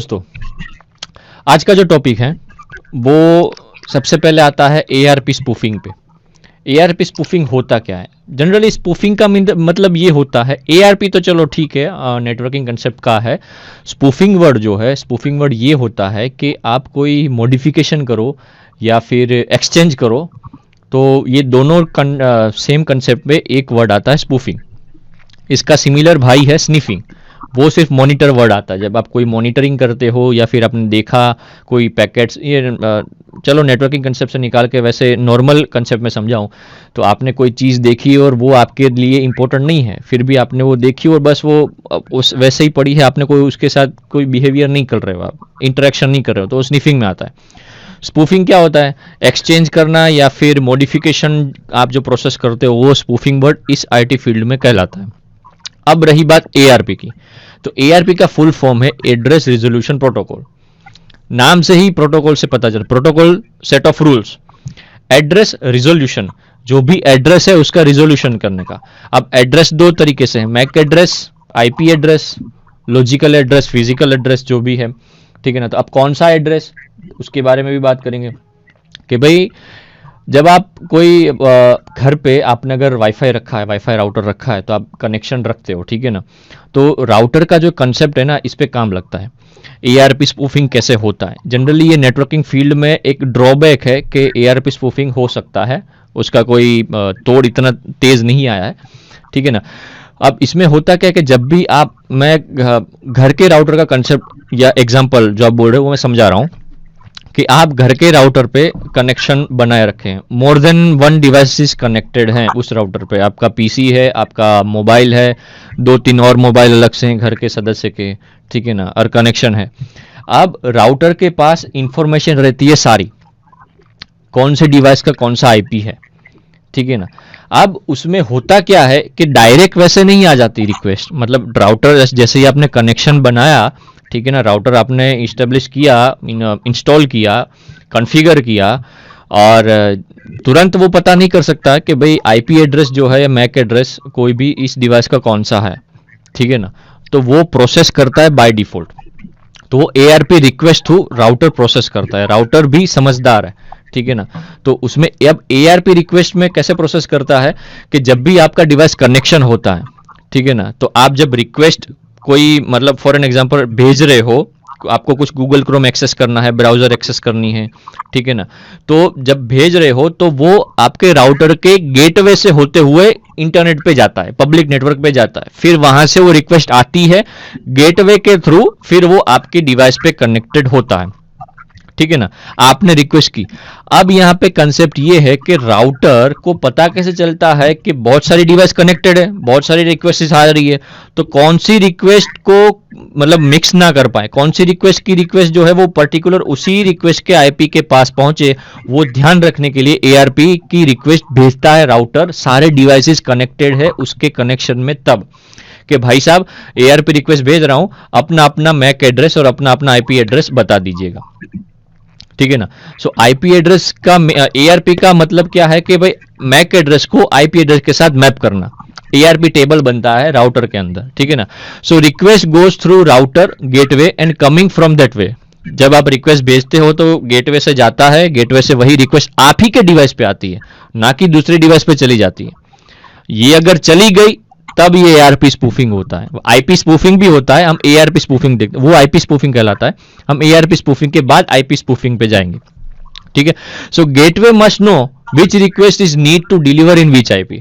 दोस्तों, आज का जो टॉपिक है वो सबसे पहले आता है एआरपी स्पूफिंग पे। एआरपी स्पूफिंग होता क्या है? जनरली स्पूफिंग का मतलब ये होता है, एआरपी तो चलो ठीक है, नेटवर्किंग कंसेप्ट का है। स्पूफिंग वर्ड जो है, स्पूफिंग वर्ड ये होता है कि आप कोई मॉडिफिकेशन करो या फिर एक्सचेंज करो, तो ये दोनों सेम कंसेप्ट में एक वर्ड आता है स्पूफिंग। इसका सिमिलर भाई है स्निफिंग। वो सिर्फ मॉनिटर वर्ड आता है जब आप कोई मॉनिटरिंग करते हो या फिर आपने देखा कोई पैकेट्स, ये चलो नेटवर्किंग कंसेप्ट से निकाल के वैसे नॉर्मल कंसेप्ट में समझाऊं तो आपने कोई चीज़ देखी और वो आपके लिए इंपॉर्टेंट नहीं है, फिर भी आपने वो देखी और बस वो उस वैसे ही पड़ी है, आपने कोई उसके साथ कोई बिहेवियर नहीं कर रहे हो, आप इंटरेक्शन नहीं कर रहे हो, तो वो स्निफिंग में आता है। स्पूफिंग क्या होता है? एक्सचेंज करना या फिर मॉडिफिकेशन आप जो प्रोसेस करते हो वो स्पूफिंग वर्ड इस आईटी फील्ड में कहलाता है। अब रही बात एआरपी की, तो एआरपी का फुल फॉर्म है एड्रेस रिजोल्यूशन प्रोटोकॉल। नाम से ही प्रोटोकॉल से पता चला, protocol set of rules, address resolution, जो भी एड्रेस है उसका रिजोल्यूशन करने का। अब एड्रेस दो तरीके से है, MAC address, IP address, logical address, physical address, जो भी है, ठीक है ना। तो अब कौन सा एड्रेस, उसके बारे में भी बात करेंगे कि भाई जब आप कोई घर पे आपने अगर वाईफाई रखा है, वाईफाई राउटर रखा है, तो आप कनेक्शन रखते हो, ठीक है ना। तो राउटर का जो कंसेप्ट है ना, इस पे काम लगता है। एआरपी स्पूफिंग कैसे होता है? जनरली ये नेटवर्किंग फील्ड में एक ड्रॉबैक है कि एआरपी स्पूफिंग हो सकता है, उसका कोई तोड़ इतना तेज नहीं आया है, ठीक है ना। अब इसमें होता क्या है कि जब भी आप, मैं घर के राउटर का कंसेप्ट या एग्जाम्पल जो आप बोल रहे हो वो मैं समझा रहा हूँ कि आप घर के राउटर पे कनेक्शन बनाए रखें, more than one devices connected हैं उस राउटर पे, आपका पीसी है, आपका मोबाइल है, दो तीन और मोबाइल अलग से हैं घर के सदस्य के, ठीक है ना, और कनेक्शन है। अब राउटर के पास इंफॉर्मेशन रहती है सारी, कौन से डिवाइस का कौन सा आईपी है, ठीक है ना। अब उसमें होता क्या है कि डायरेक्ट वैसे नहीं आ जाती रिक्वेस्ट, मतलब राउटर जैसे ही आपने कनेक्शन बनाया, ठीक है ना, राउटर आपने इस्टेब्लिश किया, इंस्टॉल किया, कॉन्फ़िगर किया, और तुरंत वो पता नहीं कर सकता कि भाई आईपी एड्रेस जो है या मैक एड्रेस कोई भी इस डिवाइस का कौन सा है, ठीक है ना। तो वो प्रोसेस करता है बाय डिफॉल्ट, तो वो ARP request through router process करता है। राउटर भी समझदार है, ठीक है ना। तो उसमें अब एआरपी रिक्वेस्ट में कैसे प्रोसेस करता है कि जब भी आपका डिवाइस कनेक्शन होता है, ठीक है ना, तो आप जब रिक्वेस्ट कोई, मतलब फॉर एन एग्जांपल भेज रहे हो, आपको कुछ गूगल क्रोम एक्सेस करना है, ब्राउजर एक्सेस करनी है, ठीक है ना, तो जब भेज रहे हो तो वो आपके राउटर के गेटवे से होते हुए इंटरनेट पे जाता है, पब्लिक नेटवर्क पे जाता है, फिर वहां से वो रिक्वेस्ट आती है गेटवे के थ्रू, फिर वो आपके डिवाइस पे कनेक्टेड होता है, ठीक है ना। आपने रिक्वेस्ट की। अब यहाँ पे कंसेप्ट ये है कि राउटर को पता कैसे चलता है कि बहुत सारी डिवाइस कनेक्टेड है, बहुत सारी रिक्वेस्ट आ रही है, तो कौन सी रिक्वेस्ट को मतलब मिक्स ना कर पाए, कौन सी रिक्वेस्ट की रिक्वेस्ट जो है वो पर्टिकुलर उसी रिक्वेस्ट के आईपी के पास पहुंचे, वो ध्यान रखने के लिए एआरपी की रिक्वेस्ट भेजता है राउटर, सारे डिवाइसेस कनेक्टेड है उसके कनेक्शन में, तब कि भाई साहब एआरपी रिक्वेस्ट भेज रहा हूं, अपना अपना मैक एड्रेस और अपना अपना आईपी एड्रेस बता दीजिएगा, ठीक है ना। सो आईपी एड्रेस का, एआरपी का मतलब क्या है कि भाई मैक एड्रेस को आईपी एड्रेस के साथ मैप करना, एआरपी टेबल बनता है राउटर के अंदर, ठीक है ना। So request goes through router gateway and coming from that way, जब आप रिक्वेस्ट भेजते हो तो गेटवे से जाता है, गेटवे से वही रिक्वेस्ट आप ही के डिवाइस पे आती है, ना कि दूसरे डिवाइस पे चली जाती है। ये अगर चली गई तब ये एआरपी स्पूफिंग होता है। आईपी स्पूफिंग भी होता है, हम एआरपी स्पूफिंग देखते हैं, वो आईपी स्पूफिंग कहलाता है। हम एआरपी स्पूफिंग के बाद आईपी स्पूफिंग पे जाएंगे, ठीक है। So gateway must know which request is need to deliver in which IP,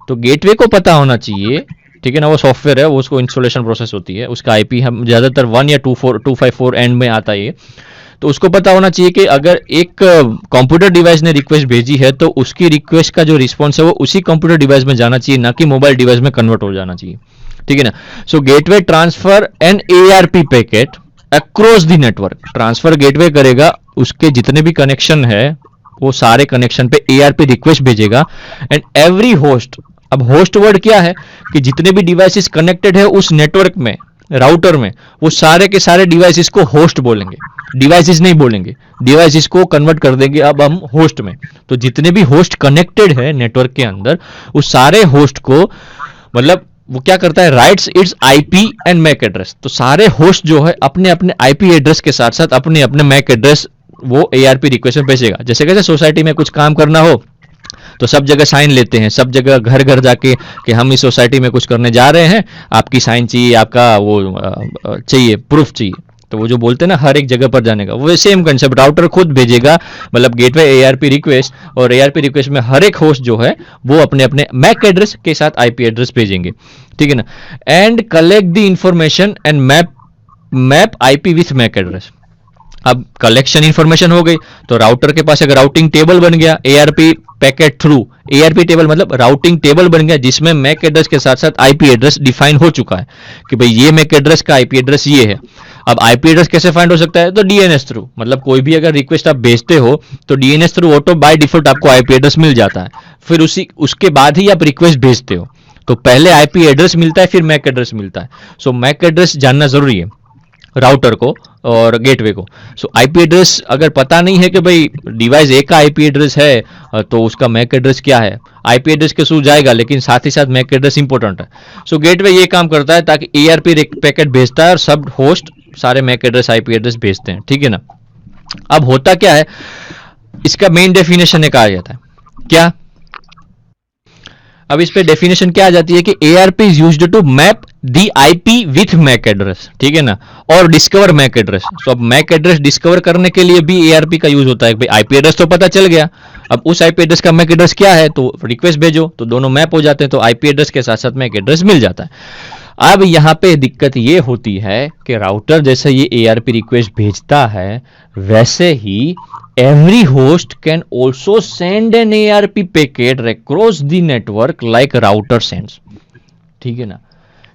तो गेटवे को पता होना चाहिए, ठीक है ना, वो सॉफ्टवेयर है, वो उसको इंस्टॉलेशन प्रोसेस होती है, उसका आईपी हम ज्यादातर 1 या 254 एंड में आता है, तो उसको पता होना चाहिए कि अगर एक कंप्यूटर डिवाइस ने रिक्वेस्ट भेजी है तो उसकी रिक्वेस्ट का जो रिस्पॉन्स है वो उसी कंप्यूटर डिवाइस में जाना चाहिए, ना कि मोबाइल डिवाइस में कन्वर्ट हो जाना चाहिए, ठीक है ना। So gateway transfer an ARP packet across the network, transfer gateway करेगा, उसके जितने भी कनेक्शन है वो सारे कनेक्शन पे एआरपी रिक्वेस्ट भेजेगा, एंड एवरी होस्ट, अब होस्ट वर्ड क्या है कि जितने भी डिवाइसेस कनेक्टेड है उस नेटवर्क में, राउटर में, वो सारे के सारे डिवाइसेस को होस्ट बोलेंगे, डिवाइसेस नहीं बोलेंगे, डिवाइसेस को कन्वर्ट कर देंगे अब हम होस्ट में। तो जितने भी होस्ट कनेक्टेड है नेटवर्क के अंदर, उस सारे होस्ट को, मतलब वो क्या करता है, writes its IP and MAC address. तो सारे होस्ट जो है अपने अपने आईपी एड्रेस के साथ साथ अपने अपने मैक एड्रेस वो एआरपी रिक्वेस्ट में भेजेगा। जैसे कैसे सोसाइटी में कुछ काम करना हो तो सब जगह साइन लेते हैं, सब जगह घर घर जाके कि हम इस सोसाइटी में कुछ करने जा रहे हैं, आपकी साइन चाहिए, आपका वो चाहिए, प्रूफ चाहिए। तो वो जो बोलते हैं ना हर एक जगह पर जाने का, वो सेम कंसेप्ट राउटर खुद भेजेगा, मतलब गेटवे एआरपी रिक्वेस्ट, और एआरपी रिक्वेस्ट में हर एक होस्ट जो है वो अपने अपने मैक एड्रेस के साथ आईपी एड्रेस भेजेंगे, ठीक है ना। And collect the information and map IP with MAC address. अब कलेक्शन इंफॉर्मेशन हो गई तो राउटर के पास एक राउटिंग टेबल बन गया ARP packet through. ARP table मतलब राउटिंग टेबल बन गया जिसमें मैक एड्रेस के साथ साथ आईपी एड्रेस डिफाइन हो चुका है कि भाई ये मैक एड्रेस का आईपी एड्रेस ये है। अब आईपी एड्रेस कैसे फाइंड हो सकता है, तो डीएनएस थ्रू, मतलब कोई भी अगर रिक्वेस्ट आप भेजते हो तो DNS through auto by default आपको आईपी एड्रेस मिल जाता है, फिर उसके बाद ही आप रिक्वेस्ट भेजते हो। तो पहले आईपी एड्रेस मिलता है फिर मैक एड्रेस मिलता है। सो मैक एड्रेस जानना जरूरी है राउटर को और गेटवे को। सो आईपी एड्रेस अगर पता नहीं है कि भाई डिवाइस ए का आईपी एड्रेस है तो उसका मैक एड्रेस क्या है, आईपी एड्रेस के थ्रू जाएगा लेकिन साथ ही साथ मैक एड्रेस इंपॉर्टेंट है। सो गेटवे ये काम करता है ताकि एआरपी पैकेट भेजता है और सब होस्ट सारे मैक एड्रेस आईपी एड्रेस भेजते हैं, ठीक है ना। अब होता क्या है, इसका मेन डेफिनेशन एक आ जाता है क्या, अब इस पे डेफिनेशन क्या आ जाती है कि ARP is used to map the IP with MAC address, ठीक है ना, और डिस्कवर मैक एड्रेस। तो अब मैक एड्रेस डिस्कवर करने के लिए भी ARP का यूज होता है। भाई आईपी एड्रेस तो पता चल गया, अब उस आईपी एड्रेस का मैक एड्रेस क्या है तो रिक्वेस्ट भेजो, तो दोनों मैप हो जाते हैं, तो आईपी एड्रेस के साथ साथ मैक एड्रेस मिल जाता है। अब यहाँ पे दिक्कत ये होती है कि राउटर जैसे ये ARP रिक्वेस्ट भेजता है वैसे ही every host can also send an ARP packet across the network like router sends, ठीक है ना,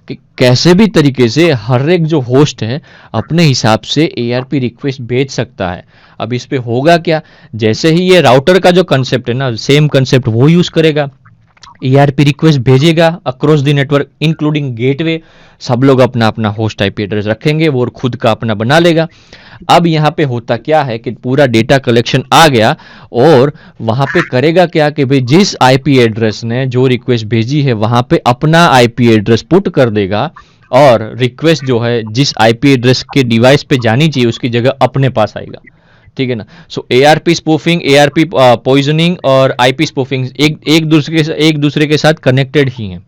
कि कैसे भी तरीके से हर एक जो होस्ट है अपने हिसाब से ARP रिक्वेस्ट भेज सकता है। अब इस पे होगा क्या, जैसे ही ये राउटर का जो कंसेप्ट है ना सेम कंसेप्ट वो यूज करेगा, ARP रिक्वेस्ट भेजेगा across the network including gateway, सब लोग अपना अपना होस्ट आईपी एड्रेस रखेंगे, वो खुद का अपना बना लेगा। अब यहाँ पे होता क्या है कि पूरा डेटा कलेक्शन आ गया और वहां पे करेगा क्या कि भाई जिस आईपी एड्रेस ने जो रिक्वेस्ट भेजी है वहां पे अपना आईपी एड्रेस पुट कर देगा और रिक्वेस्ट जो है जिस आईपी एड्रेस के डिवाइस पे जानी चाहिए उसकी जगह अपने पास आएगा, ठीक है ना। So ARP spoofing, ARP poisoning और आईपी स्पूफिंग एक दूसरे के साथ कनेक्टेड ही हैं,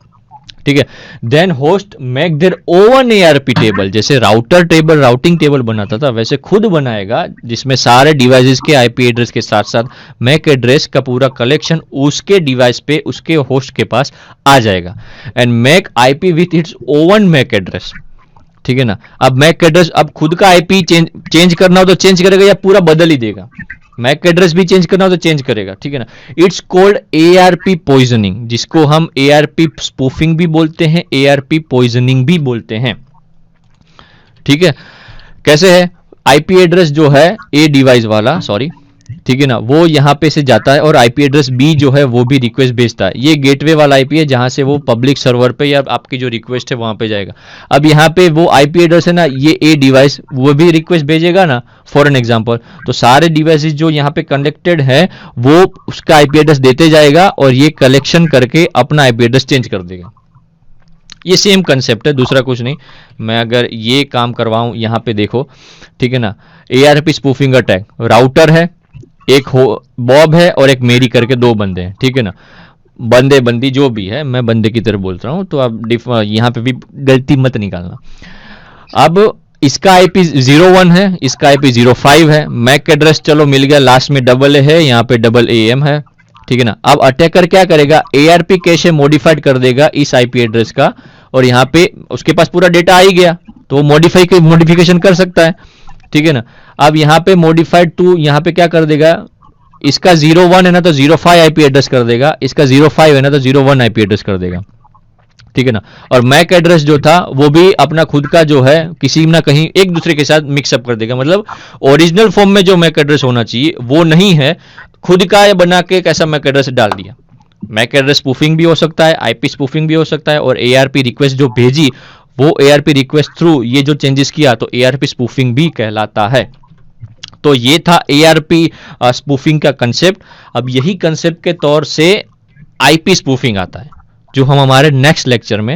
ठीक है। Then host make their own ARP table, जैसे राउटर टेबल राउटिंग टेबल बनाता था वैसे खुद बनाएगा जिसमें सारे डिवाइसेस के आईपी एड्रेस के साथ साथ मैक एड्रेस का पूरा कलेक्शन उसके डिवाइस पे उसके होस्ट के पास आ जाएगा। And make IP with its own MAC address, ठीक है ना। अब मैक एड्रेस अब खुद का आईपी चेंज करना हो तो चेंज करेगा या पूरा बदल ही देगा, मैक एड्रेस भी चेंज करना हो तो चेंज करेगा, ठीक है ना। इट्स कॉल्ड ARP पॉइजनिंग, जिसको हम ARP स्पूफिंग भी बोलते हैं, ARP पॉइजनिंग भी बोलते हैं, ठीक है। कैसे है, आईपी एड्रेस जो है ए डिवाइस वाला, सॉरी, ठीक है ना, वो यहाँ पे से जाता है और आईपी एड्रेस बी जो है वो भी रिक्वेस्ट भेजता है। ये गेटवे वाला आईपी है जहां से वो पब्लिक सर्वर पे या आपकी जो रिक्वेस्ट है वहां पे जाएगा। अब यहाँ पे वो आईपी एड्रेस है ना, ये ए डिवाइस वो भी रिक्वेस्ट भेजेगा ना फॉर एन एग्जांपल, तो सारे डिवाइसेस जो यहाँ पे कनेक्टेड है वो उसका आईपी एड्रेस देते जाएगा और ये कलेक्शन करके अपना आईपी एड्रेस चेंज कर देगा। ये सेम कंसेप्ट है, दूसरा कुछ नहीं। मैं अगर ये काम करवाऊं यहाँ पे देखो, ठीक है ना, ARP स्पूफिंग अटैक, राउटर है, एक बॉब है और एक मेरी करके दो बंदे हैं, ठीक है ना, बंदे बंदी जो भी है, मैं बंदे की तरफ बोल रहा हूं तो आप यहाँ पे भी गलती मत निकालना। अब इसका आईपी 01 है, इसका आईपी 05 है, मैक एड्रेस चलो मिल गया, लास्ट में डबल है, यहाँ पे डबल AM है, ठीक है ना। अब अटैकर क्या करेगा, ARP कैशे मॉडिफाइड कर देगा इस आईपी एड्रेस का और यहाँ पे उसके पास पूरा डेटा आ ही गया तो वो मॉडिफिकेशन कर सकता है, ठीक है ना। अब यहाँ पे मॉडिफाइड टू यहाँ पे क्या कर देगा, इसका 01 है ना तो 05 आईपी एड्रेस कर देगा, इसका 05 है ना तो 01 आईपी एड्रेस कर देगा, ठीक है ना। और मैक एड्रेस जो था वो भी अपना खुद का जो है किसी ना कहीं एक दूसरे के साथ मिक्सअप कर देगा, मतलब ओरिजिनल फॉर्म में जो मैक एड्रेस होना चाहिए वो नहीं है, खुद का बना के कैसा मैक एड्रेस डाल दिया। मैक एड्रेस स्पूफिंग भी हो सकता है, आईपी स्पूफिंग भी हो सकता है, और ARP रिक्वेस्ट जो भेजी वो ARP रिक्वेस्ट थ्रू ये जो चेंजेस किया तो ARP स्पूफिंग भी कहलाता है। तो ये था ARP स्पूफिंग का कंसेप्ट। अब यही कंसेप्ट के तौर से आईपी स्पूफिंग आता है जो हम हमारे नेक्स्ट लेक्चर में